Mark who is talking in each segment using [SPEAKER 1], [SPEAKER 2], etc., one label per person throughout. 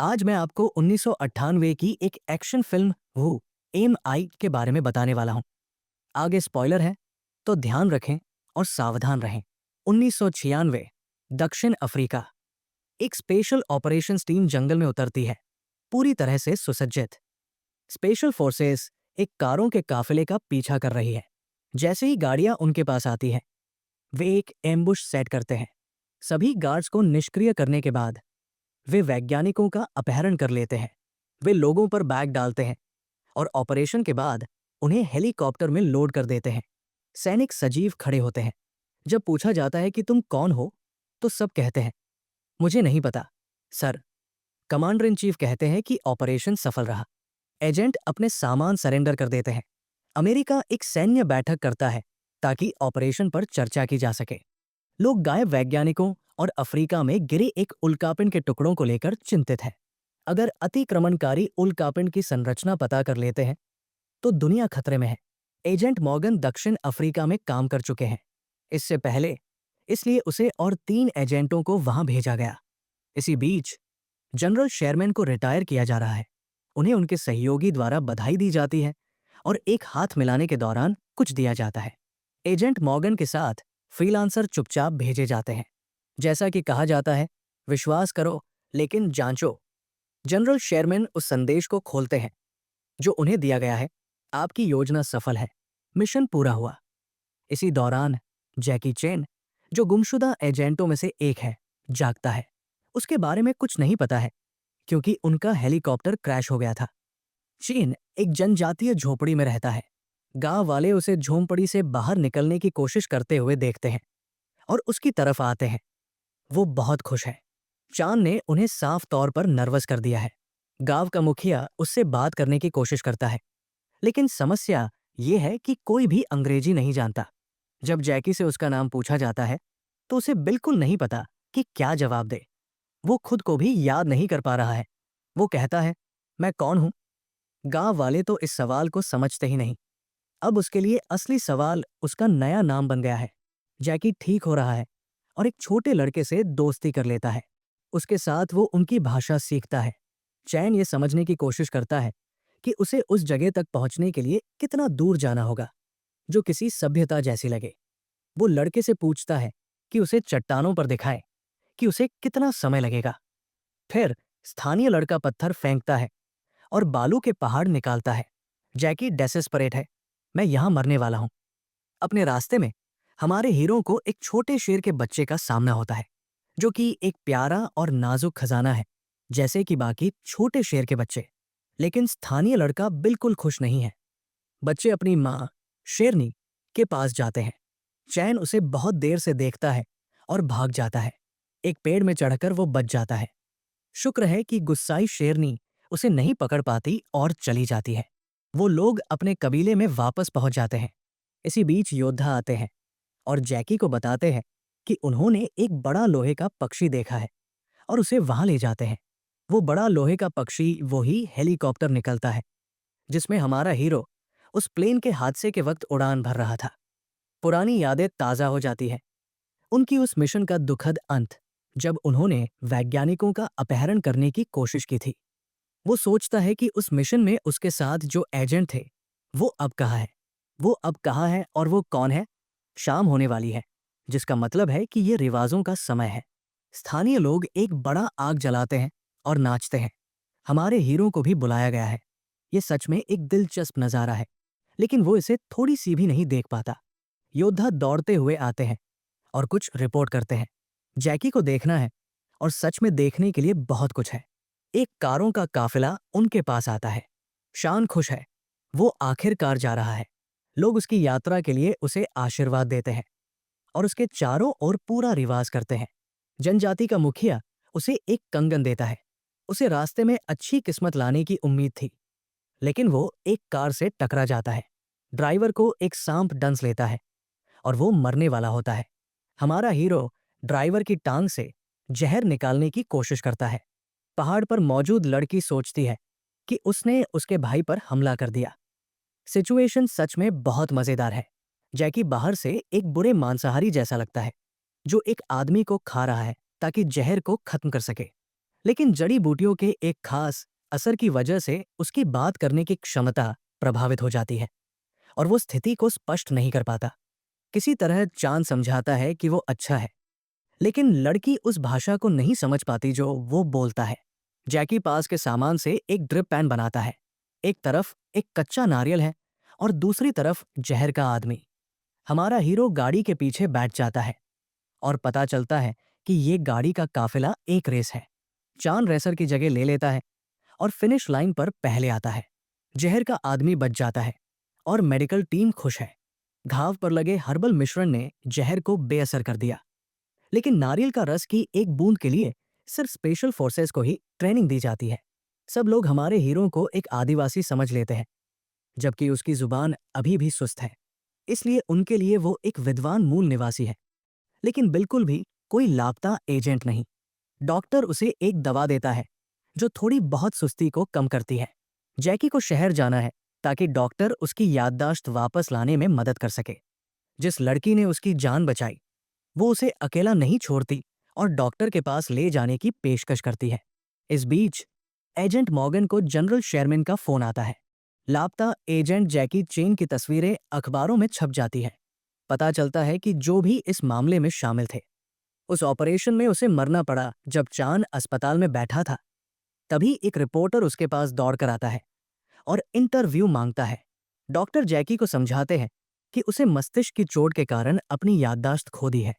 [SPEAKER 1] आज मैं आपको 1998 की एक एक्शन फिल्म वू एम आई के बारे में बताने वाला हूं। आगे स्पॉइलर है, तो ध्यान रखें और सावधान रहें। 1996 दक्षिण अफ्रीका। एक स्पेशल ऑपरेशंस टीम जंगल में उतरती है, पूरी तरह से सुसज्जित। स्पेशल फोर्सेस एक कारों के काफिले का पीछा कर रही है। जैसे ही गाड़ियां उनके पास आती हैं, वे एक एम्बुश सेट करते हैं। सभी गार्ड्स को निष्क्रिय करने के बाद वे वैज्ञानिकों का अपहरण कर लेते हैं। वे लोगों पर बैग डालते हैं और ऑपरेशन के बाद उन्हें हेलीकॉप्टर में लोड कर देते हैं। सैनिक सजीव खड़े होते हैं। जब पूछा जाता है कि तुम कौन हो, तो सब कहते हैं, मुझे नहीं पता सर। कमांडर इन चीफ कहते हैं कि ऑपरेशन सफल रहा। एजेंट अपने सामान सरेंडर कर देते हैं। अमेरिका एक सैन्य बैठक करता है ताकि ऑपरेशन पर चर्चा की जा सके। लोग गायब वैज्ञानिकों और अफ्रीका में गिरे एक उल्कापिंड के टुकड़ों को लेकर चिंतित हैं। अगर अतिक्रमणकारी उल्कापिंड की संरचना पता कर लेते हैं, तो दुनिया खतरे में है। एजेंट मॉर्गन दक्षिण अफ्रीका में काम कर चुके हैं इससे पहले, इसलिए उसे और 3 एजेंटों को वहां भेजा गया। इसी बीच जनरल शेरमैन को रिटायर किया जा रहा है। उन्हें उनके सहयोगी द्वारा बधाई दी जाती है और एक हाथ मिलाने के दौरान कुछ दिया जाता है। एजेंट मॉर्गन के साथ फ्रीलांसर चुपचाप भेजे जाते हैं। जैसा कि कहा जाता है, विश्वास करो लेकिन जांचो। जनरल शेरमैन उस संदेश को खोलते हैं जो उन्हें दिया गया है, आपकी योजना सफल है, मिशन पूरा हुआ। इसी दौरान जैकी चेन, जो गुमशुदा एजेंटों में से एक है, जागता है। उसके बारे में कुछ नहीं पता है क्योंकि उनका हेलीकॉप्टर क्रैश हो गया था। चेन एक जनजातीय झोपड़ी में रहता है। गांव वाले उसे झोंपड़ी से बाहर निकलने की कोशिश करते हुए देखते हैं और उसकी तरफ आते हैं। वो बहुत खुश है। चांद ने उन्हें साफ तौर पर नर्वस कर दिया है। गांव का मुखिया उससे बात करने की कोशिश करता है, लेकिन समस्या ये है कि कोई भी अंग्रेजी नहीं जानता। जब जैकी से उसका नाम पूछा जाता है, तो उसे बिल्कुल नहीं पता कि क्या जवाब दे। वो खुद को भी याद नहीं कर पा रहा है। वो कहता है, मैं कौन हूं? गांव वाले तो इस सवाल को समझते ही नहीं। अब उसके लिए असली सवाल उसका नया नाम बन गया है। जैकी ठीक हो रहा है और एक छोटे लड़के से दोस्ती कर लेता है। उसके साथ वो उनकी भाषा सीखता है। चैन ये समझने की कोशिश करता है कि उसे उस जगह तक पहुंचने के लिए कितना दूर जाना होगा जो किसी सभ्यता जैसी लगे। वो लड़के से पूछता है कि उसे चट्टानों पर दिखाए कि उसे कितना समय लगेगा। फिर स्थानीय लड़का पत्थर फेंकता है और बालू के पहाड़ निकालता है। जैकी डेस्परेट है, मैं यहां मरने वाला हूं। अपने रास्ते में हमारे हीरो को एक छोटे शेर के बच्चे का सामना होता है, जो कि एक प्यारा और नाजुक खजाना है, जैसे कि बाकी छोटे शेर के बच्चे। लेकिन स्थानीय लड़का बिल्कुल खुश नहीं है। बच्चे अपनी माँ शेरनी के पास जाते हैं। चैन उसे बहुत देर से देखता है और भाग जाता है। एक पेड़ में चढ़कर वो बच जाता है। शुक्र है कि गुस्साई शेरनी उसे नहीं पकड़ पाती और चली जाती है। वो लोग अपने कबीले में वापस पहुंच जाते हैं। इसी बीच योद्धा आते हैं और जैकी को बताते हैं कि उन्होंने एक बड़ा लोहे का पक्षी देखा है और उसे वहां ले जाते हैं। वो बड़ा लोहे का पक्षी वही हेलीकॉप्टर निकलता है जिसमें हमारा हीरो उस प्लेन के हादसे के वक्त उड़ान भर रहा था। पुरानी यादें ताजा हो जाती हैं। उनकी उस मिशन का दुखद अंत, जब उन्होंने वैज्ञानिकों का अपहरण करने की कोशिश की थी। वो सोचता है कि उस मिशन में उसके साथ जो एजेंट थे, वो अब कहाँ है। वो अब कहाँ है और वो कौन है? शाम होने वाली है, जिसका मतलब है कि ये रिवाजों का समय है। स्थानीय लोग एक बड़ा आग जलाते हैं और नाचते हैं। हमारे हीरो को भी बुलाया गया है। ये सच में एक दिलचस्प नज़ारा है, लेकिन वो इसे थोड़ी सी भी नहीं देख पाता। योद्धा दौड़ते हुए आते हैं और कुछ रिपोर्ट करते हैं। जैकी को देखना है और सच में देखने के लिए बहुत कुछ है। एक कारों का काफिला उनके पास आता है। शान खुश है, वो आखिरकार जा रहा है। लोग उसकी यात्रा के लिए उसे आशीर्वाद देते हैं और उसके चारों ओर पूरा रिवाज करते हैं। जनजाति का मुखिया उसे एक कंगन देता है। उसे रास्ते में अच्छी किस्मत लाने की उम्मीद थी, लेकिन वो एक कार से टकरा जाता है। ड्राइवर को एक सांप डंस लेता है और वो मरने वाला होता है। हमारा हीरो ड्राइवर की टांग से जहर निकालने की कोशिश करता है। पहाड़ पर मौजूद लड़की सोचती है कि उसने उसके भाई पर हमला कर दिया। सिचुएशन सच में बहुत मजेदार है। जैकी बाहर से एक बुरे मांसाहारी जैसा लगता है, जो एक आदमी को खा रहा है ताकि जहर को खत्म कर सके। लेकिन जड़ी बूटियों के एक खास असर की वजह से उसकी बात करने की क्षमता प्रभावित हो जाती है और वो स्थिति को स्पष्ट नहीं कर पाता। किसी तरह चांद समझाता है कि वो अच्छा है, लेकिन लड़की उस भाषा को नहीं समझ पाती जो वो बोलता है। जैकी पास के सामान से एक ड्रिप पैन बनाता है। एक तरफ एक कच्चा नारियल है और दूसरी तरफ जहर का आदमी। हमारा हीरो गाड़ी के पीछे बैठ जाता है और पता चलता है कि ये गाड़ी का काफिला एक रेस है। चांद रेसर की जगह ले लेता है और फिनिश लाइन पर पहले आता है। जहर का आदमी बच जाता है और मेडिकल टीम खुश है। घाव पर लगे हर्बल मिश्रण ने जहर को बेअसर कर दिया, लेकिन नारियल का रस की एक बूंद के लिए सिर्फ स्पेशल फोर्सेस को ही ट्रेनिंग दी जाती है। सब लोग हमारे हीरो को एक आदिवासी समझ लेते हैं, जबकि उसकी जुबान अभी भी सुस्त है। इसलिए उनके लिए वो एक विद्वान मूल निवासी है, लेकिन बिल्कुल भी कोई लापता एजेंट नहीं। डॉक्टर उसे एक दवा देता है जो थोड़ी बहुत सुस्ती को कम करती है। जैकी को शहर जाना है ताकि डॉक्टर उसकी याददाश्त वापस लाने में मदद कर सके। जिस लड़की ने उसकी जान बचाई वो उसे अकेला नहीं छोड़ती और डॉक्टर के पास ले जाने की पेशकश करती है। इस बीच एजेंट मॉर्गन को जनरल शेरमैन का फोन आता है। लापता एजेंट जैकी चेन की तस्वीरें अखबारों में छप जाती हैं। पता चलता है कि जो भी इस मामले में शामिल थे, उस ऑपरेशन में उसे मरना पड़ा। जब चांद अस्पताल में बैठा था, तभी एक रिपोर्टर उसके पास दौड़कर आता है और इंटरव्यू मांगता है। डॉक्टर जैकी को समझाते हैं कि उसे मस्तिष्क की चोट के कारण अपनी याददाश्त खो दी है,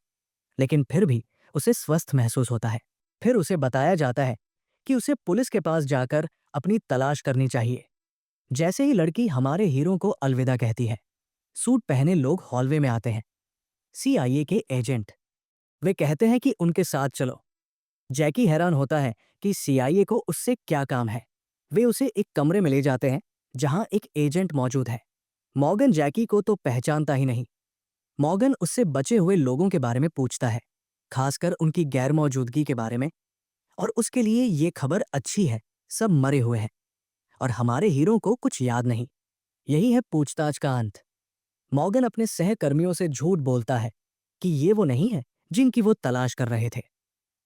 [SPEAKER 1] लेकिन फिर भी उसे स्वस्थ महसूस होता है। फिर उसे बताया जाता है कि उसे पुलिस के पास जाकर अपनी तलाश करनी चाहिए। जैसे ही लड़की हमारे हीरो को अलविदा कहती है, सूट पहने लोग हॉलवे में आते हैं। सीआईए के एजेंट। वे कहते हैं कि उनके साथ चलो। जैकी हैरान होता है कि सीआईए को उससे क्या काम है। वे उसे एक कमरे में ले जाते हैं जहां एक एजेंट मौजूद है। मॉर्गन जैकी को तो पहचानता ही नहीं। मॉर्गन उससे बचे हुए लोगों के बारे में पूछता है, खासकर उनकी गैर मौजूदगी के बारे में, और उसके लिए ये खबर अच्छी है, सब मरे हुए हैं और हमारे हीरो को कुछ याद नहीं। यही है पूछताछ का अंत। मॉर्गन अपने सहकर्मियों से झूठ बोलता है कि ये वो नहीं है जिनकी वो तलाश कर रहे थे।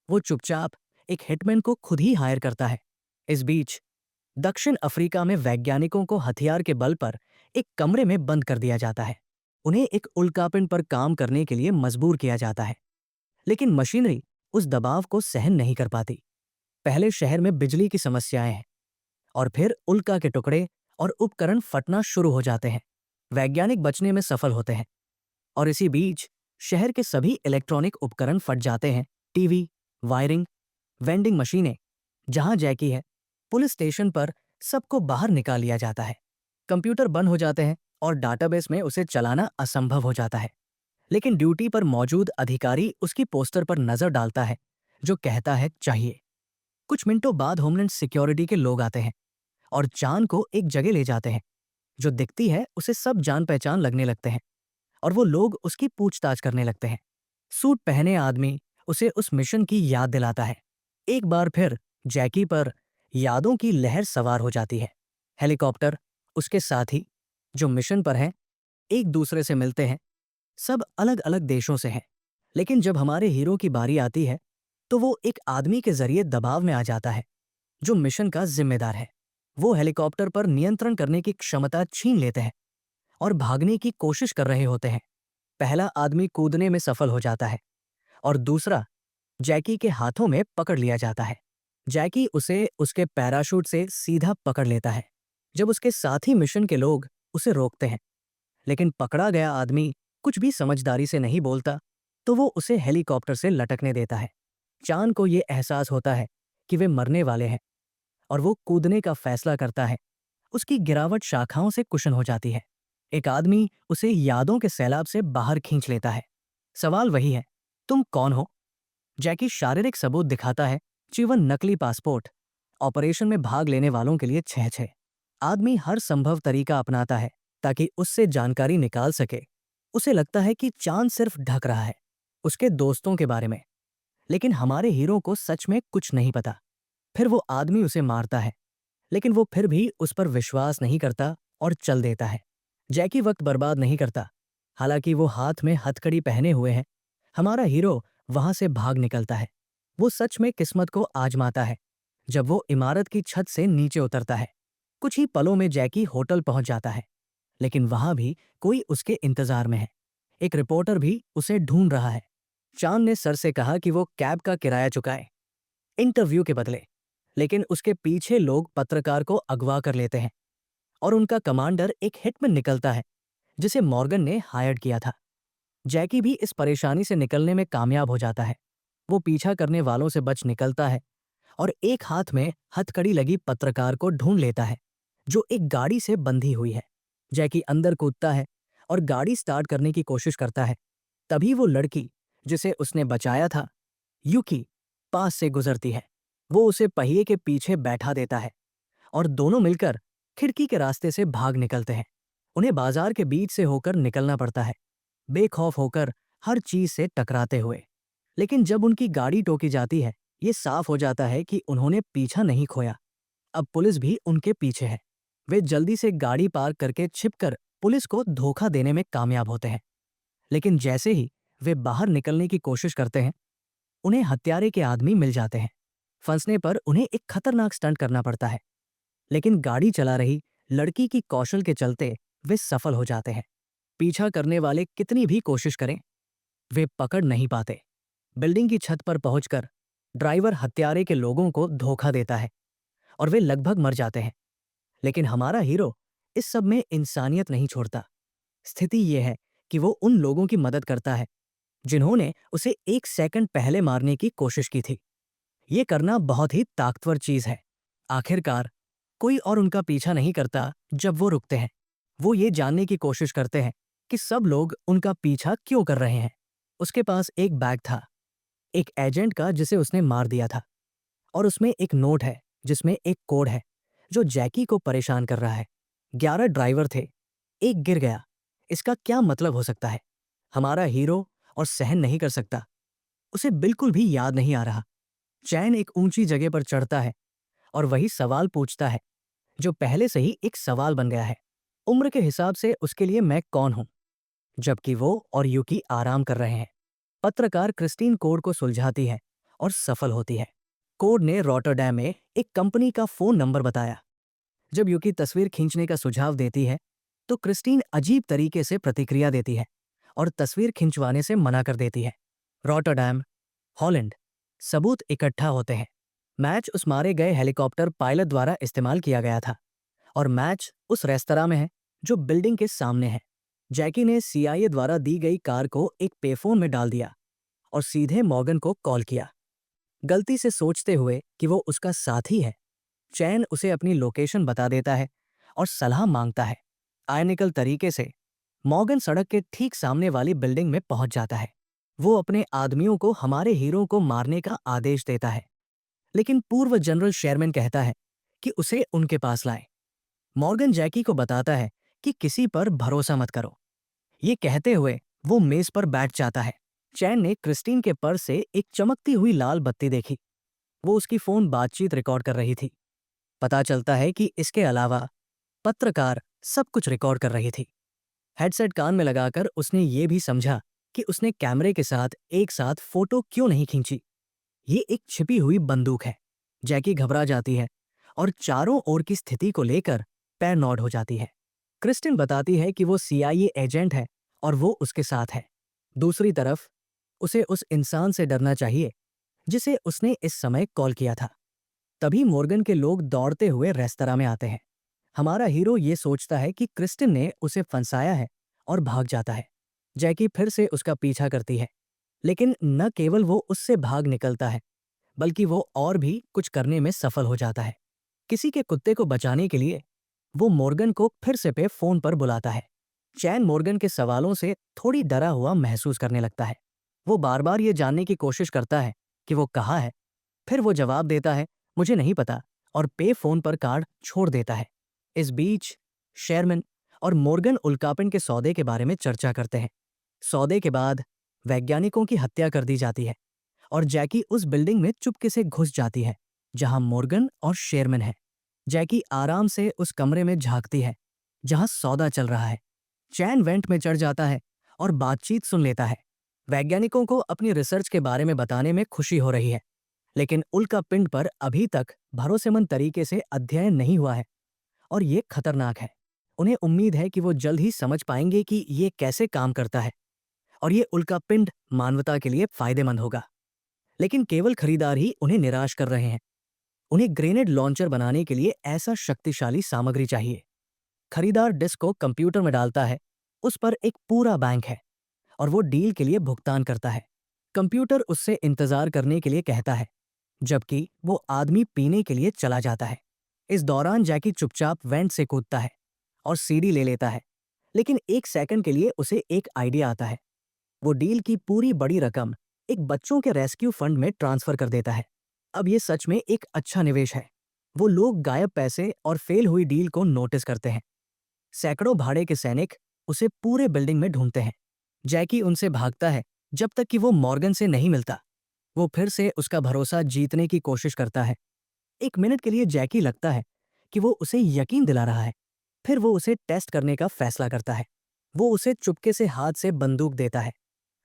[SPEAKER 1] वो चुपचाप एक हिटमैन को खुद ही हायर करता है। इस बीच दक्षिण अफ्रीका में वैज्ञानिकों को हथियार के बल पर एक कमरे में बंद कर दिया जाता है। उन्हें एक उल्कापिंड पर काम करने के लिए मजबूर किया जाता है, लेकिन मशीनरी उस दबाव को सहन नहीं कर पाती। पहले शहर में बिजली की समस्याएं हैं और फिर उल्का के टुकड़े और उपकरण फटना शुरू हो जाते हैं। वैज्ञानिक बचने में सफल होते हैं और इसी बीच शहर के सभी इलेक्ट्रॉनिक उपकरण फट जाते हैं। टीवी, वायरिंग, वेंडिंग मशीनें। जहां जैकी है, पुलिस स्टेशन पर सबको बाहर निकाल लिया जाता है। कंप्यूटर बंद हो जाते हैं और डाटाबेस में उसे चलाना असंभव हो जाता है। लेकिन ड्यूटी पर मौजूद अधिकारी उसकी पोस्टर पर नजर डालता है जो कहता है चाहिए। कुछ मिनटों बाद होमलैंड सिक्योरिटी के लोग आते हैं और चांद को एक जगह ले जाते हैं जो दिखती है उसे सब जान पहचान लगने लगते हैं और वो लोग उसकी पूछताछ करने लगते हैं। सूट पहने आदमी उसे उस मिशन की याद दिलाता है। एक बार फिर जैकी पर यादों की लहर सवार हो जाती है। हेलीकॉप्टर, उसके साथी जो मिशन पर हैं, एक दूसरे से मिलते हैं। सब अलग अलग देशों से हैं, लेकिन जब हमारे हीरो की बारी आती है तो वो एक आदमी के जरिए दबाव में आ जाता है जो मिशन का जिम्मेदार है। वो हेलीकॉप्टर पर नियंत्रण करने की क्षमता छीन लेते हैं और भागने की कोशिश कर रहे होते हैं। पहला आदमी कूदने में सफल हो जाता है और दूसरा जैकी के हाथों में पकड़ लिया जाता है। जैकी उसे उसके पैराशूट से सीधा पकड़ लेता है। जब उसके साथी मिशन के लोग उसे रोकते हैं, लेकिन पकड़ा गया आदमी कुछ भी समझदारी से नहीं बोलता, तो वो उसे हेलीकॉप्टर से लटकने देता है। चांद को ये एहसास होता है कि वे मरने वाले हैं और वो कूदने का फैसला करता है। उसकी गिरावट शाखाओं से कुशन हो जाती है। एक आदमी उसे यादों के सैलाब से बाहर खींच लेता है। सवाल वही है, तुम कौन हो? जैकी शारीरिक सबूत दिखाता है, जीवन नकली पासपोर्ट। ऑपरेशन में भाग लेने वालों के लिए 6-6। आदमी हर संभव तरीका अपनाता है ताकि उससे जानकारी निकाल सके। उसे लगता है कि चांद सिर्फ ढक रहा है उसके दोस्तों के बारे में, लेकिन हमारे हीरो को सच में कुछ नहीं पता। फिर वो आदमी उसे मारता है, लेकिन वो फिर भी उस पर विश्वास नहीं करता और चल देता है। जैकी वक्त बर्बाद नहीं करता। हालांकि वो हाथ में हथकड़ी पहने हुए है, हमारा हीरो वहां से भाग निकलता है। वो सच में किस्मत को आजमाता है जब वो इमारत की छत से नीचे उतरता है, कुछ ही पलों में जैकी होटल पहुंच जाता है, लेकिन वहां भी कोई उसके इंतजार में है। एक रिपोर्टर भी उसे ढूंढ रहा है। चांद ने सर से कहा कि वो कैब का किराया चुकाए, इंटरव्यू के बदले, लेकिन उसके पीछे लोग पत्रकार को अगवा कर लेते हैं और उनका कमांडर एक हिटमैन निकलता है जिसे मॉर्गन ने हायर किया था। जैकी भी इस परेशानी से निकलने में कामयाब हो जाता है। वो पीछा करने वालों से बच निकलता है और एक हाथ में हथकड़ी लगी पत्रकार को ढूंढ लेता है जो एक गाड़ी से बंधी हुई है। जैकी अंदर कूदता है और गाड़ी स्टार्ट करने की कोशिश करता है। तभी वो लड़की जिसे उसने बचाया था, यूकी, पास से गुजरती है। वो उसे पहिए के पीछे बैठा देता है और दोनों मिलकर खिड़की के रास्ते से भाग निकलते हैं। उन्हें बाजार के बीच से होकर निकलना पड़ता है, बेखौफ होकर हर चीज से टकराते हुए। लेकिन जब उनकी गाड़ी टोकी जाती है, ये साफ हो जाता है कि उन्होंने पीछा नहीं खोया। अब पुलिस भी उनके पीछे है। वे जल्दी से गाड़ी पार्क करके छिपकर पुलिस को धोखा देने में कामयाब होते हैं। लेकिन जैसे ही वे बाहर निकलने की कोशिश करते हैं, उन्हें हत्यारे के आदमी मिल जाते हैं। फंसने पर उन्हें एक खतरनाक स्टंट करना पड़ता है, लेकिन गाड़ी चला रही लड़की की कौशल के चलते वे सफल हो जाते हैं। पीछा करने वाले कितनी भी कोशिश करें, वे पकड़ नहीं पाते। बिल्डिंग की छत पर पहुंचकर ड्राइवर हत्यारे के लोगों को धोखा देता है और वे लगभग मर जाते हैं। लेकिन हमारा हीरो इस सब में इंसानियत नहीं छोड़ता। स्थिति यह है कि वो उन लोगों की मदद करता है जिन्होंने उसे एक सेकंड पहले मारने की कोशिश की थी। ये करना बहुत ही ताकतवर चीज है। आखिरकार कोई और उनका पीछा नहीं करता जब वो रुकते हैं। वो ये जानने की कोशिश करते हैं कि सब लोग उनका पीछा क्यों कर रहे हैं। उसके पास एक बैग था, एक एजेंट का जिसे उसने मार दिया था, और उसमें एक नोट है जिसमें एक कोड है जो जैकी को परेशान कर रहा है। 11 ड्राइवर थे, एक गिर गया। इसका क्या मतलब हो सकता है? हमारा हीरो और सहन नहीं कर सकता। उसे बिल्कुल भी याद नहीं आ रहा। चैन एक ऊंची जगह पर चढ़ता है और वही सवाल पूछता है जो पहले से ही एक सवाल बन गया है। उम्र के हिसाब से उसके लिए मैं कौन हूं? जबकि वो और यूकी आराम कर रहे हैं। पत्रकार क्रिस्टीन कोड को सुलझाती है और सफल होती है। कोड ने रॉटरडैम में एक कंपनी का फोन नंबर बताया। जब यूकी तस्वीर खींचने का सुझाव देती है तो क्रिस्टीन अजीब तरीके से प्रतिक्रिया देती है और तस्वीर खिंचवाने से मना कर देती है। Rotterdam, Holland. सबूत इकट्ठा होते हैं। मैच उस मारे गए हेलीकॉप्टर पायलट द्वारा इस्तेमाल किया गया था और मैच उस रेस्तरां में है जो बिल्डिंग के सामने है। जैकी ने सीआईए द्वारा दी गई कार को एक पेफोन में डाल दिया और सीधे मॉर्गन को कॉल किया, गलती से सोचते हुए कि वो उसका साथी है। चैन उसे अपनी लोकेशन बता देता है और सलाह मांगता है। आयनिकल तरीके से मॉर्गन सड़क के ठीक सामने वाली बिल्डिंग में पहुंच जाता है। वो अपने आदमियों को हमारे हीरो को मारने का आदेश देता है, लेकिन पूर्व जनरल शेरमैन कहता है कि उसे उनके पास लाए। मॉर्गन जैकी को बताता है कि किसी पर भरोसा मत करो। ये कहते हुए वो मेज पर बैठ जाता है। चैन ने क्रिस्टीन के पर्स से एक चमकती हुई लाल बत्ती देखी। वो उसकी फोन बातचीत रिकॉर्ड कर रही थी। पता चलता है कि इसके अलावा पत्रकार सब कुछ रिकॉर्ड कर रही थी। हेडसेट कान में लगाकर उसने ये भी समझा कि उसने कैमरे के साथ एक साथ फोटो क्यों नहीं खींची। ये एक छिपी हुई बंदूक है। जैकी घबरा जाती है और चारों ओर की स्थिति को लेकर पैरनॉड हो जाती है। क्रिस्टिन बताती है कि वो सीआईए एजेंट है और वो उसके साथ है। दूसरी तरफ उसे उस इंसान से डरना चाहिए जिसे उसने इस समय कॉल किया था। तभी मॉर्गन के लोग दौड़ते हुए रेस्तरां में आते हैं। हमारा हीरो ये सोचता है कि क्रिस्टिन ने उसे फंसाया है और भाग जाता है। जैकी फिर से उसका पीछा करती है, लेकिन न केवल वो उससे भाग निकलता है बल्कि वो और भी कुछ करने में सफल हो जाता है। किसी के कुत्ते को बचाने के लिए वो मॉर्गन को फिर से पे फोन पर बुलाता है। चैन मॉर्गन के सवालों से थोड़ी डरा हुआ महसूस करने लगता है। वो बार बार ये जानने की कोशिश करता है कि वो कहाँ है। फिर वो जवाब देता है, मुझे नहीं पता, और पे फोन पर कार्ड छोड़ देता है। इस बीच शेरमैन और मॉर्गन उल्कापिंड के सौदे के बारे में चर्चा करते हैं। सौदे के बाद वैज्ञानिकों की हत्या कर दी जाती है और जैकी उस बिल्डिंग में चुपके से घुस जाती है जहां मॉर्गन और शेरमैन है। जैकी आराम से उस कमरे में झांकती है जहां सौदा चल रहा है। चैन वेंट में चढ़ जाता है और बातचीत सुन लेता है। वैज्ञानिकों को अपनी रिसर्च के बारे में बताने में खुशी हो रही है, लेकिन उल्का पिंड पर अभी तक भरोसेमंद तरीके से अध्ययन नहीं हुआ है और ये खतरनाक है। उन्हें उम्मीद है कि वो जल्द ही समझ पाएंगे कि ये कैसे काम करता है और ये उल्का पिंड मानवता के लिए फायदेमंद होगा। लेकिन केवल खरीदार ही उन्हें निराश कर रहे हैं। उन्हें ग्रेनेड लॉन्चर बनाने के लिए ऐसा शक्तिशाली सामग्री चाहिए। खरीदार डिस्क को कंप्यूटर में डालता है, उस पर एक पूरा बैंक है और वो डील के लिए भुगतान करता है। कंप्यूटर उससे इंतजार करने के लिए कहता है, जबकि वो आदमी पीने के लिए चला जाता है। इस दौरान जैकी चुपचाप वेंट से कूदता है और सीडी ले लेता है, लेकिन एक सेकंड के लिए उसे एक आइडिया आता है। वो डील की पूरी बड़ी रकम एक बच्चों के रेस्क्यू फंड में ट्रांसफर कर देता है। अब ये सच में एक अच्छा निवेश है। वो लोग गायब पैसे और फेल हुई डील को नोटिस करते हैं। सैकड़ों भाड़े के सैनिक उसे पूरे बिल्डिंग में ढूंढते हैं। जैकी उनसे भागता है जब तक कि वो मॉर्गन से नहीं मिलता। वो फिर से उसका भरोसा जीतने की कोशिश करता है। एक मिनट के लिए जैकी लगता है कि वो उसे यकीन दिला रहा है। फिर वो उसे टेस्ट करने का फैसला करता है। वो उसे चुपके से हाथ से बंदूक देता है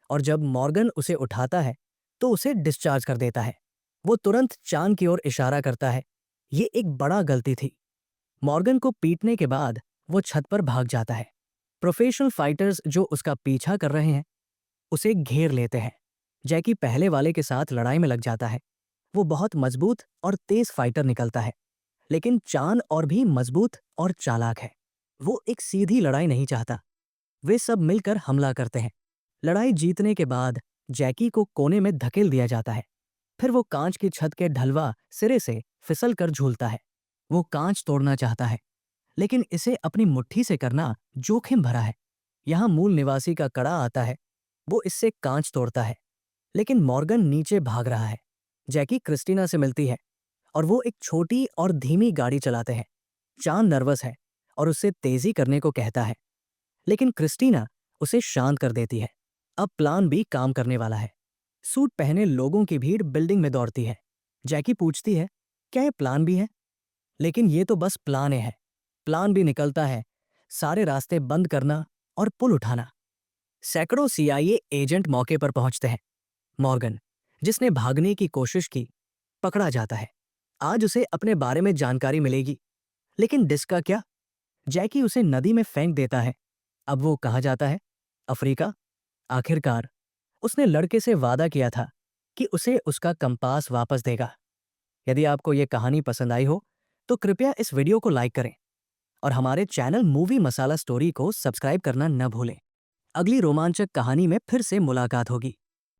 [SPEAKER 1] और जब मॉर्गन उसे उठाता है तो उसे डिस्चार्ज कर देता है। वो तुरंत चांद की ओर इशारा करता है। ये एक बड़ा गलती थी। मॉर्गन को पीटने के बाद वो छत पर भाग जाता है। प्रोफेशनल फाइटर्स जो उसका पीछा कर रहे हैं उसे घेर लेते हैं। जैकी पहले वाले के साथ लड़ाई में लग जाता है। वो बहुत मजबूत और तेज फाइटर निकलता है, लेकिन चांद और भी मजबूत और चालाक है। वो एक सीधी लड़ाई नहीं चाहता। वे सब मिलकर हमला करते हैं। लड़ाई जीतने के बाद जैकी को कोने में धकेल दिया जाता है। फिर वो कांच की छत के ढलवा सिरे से फिसल कर झूलता है। वो कांच तोड़ना चाहता है, लेकिन इसे अपनी मुट्ठी से करना जोखिम भरा है। यहाँ मूल निवासी का कड़ा आता है। वो इससे कांच तोड़ता है, लेकिन मॉर्गन नीचे भाग रहा है। जैकी क्रिस्टीना से मिलती है और वो एक छोटी और धीमी गाड़ी चलाते हैं। चांद नर्वस है और उससे तेजी करने को कहता है, लेकिन क्रिस्टीना उसे शांत कर देती है। अब प्लान भी काम करने वाला है। सूट पहने लोगों की भीड़ बिल्डिंग में दौड़ती है। जैकी पूछती है, क्या ये प्लान भी है? लेकिन ये तो बस प्लान है। प्लान भी निकलता है, सारे रास्ते बंद करना और पुल उठाना। सैकड़ों सीआईए एजेंट मौके पर पहुंचते हैं। मॉर्गन, जिसने भागने की कोशिश की, पकड़ा जाता है। आज उसे अपने बारे में जानकारी मिलेगी, लेकिन डिस्क का क्या? जैकी उसे नदी में फेंक देता है। अब वो कहा जाता है, अफ्रीका। आखिरकार उसने लड़के से वादा किया था कि उसे उसका कंपास वापस देगा। यदि आपको ये कहानी पसंद आई हो तो कृपया इस वीडियो को लाइक करें और हमारे चैनल मूवी मसाला स्टोरी को सब्सक्राइब करना न भूलें। अगली रोमांचक कहानी में फिर से मुलाकात होगी।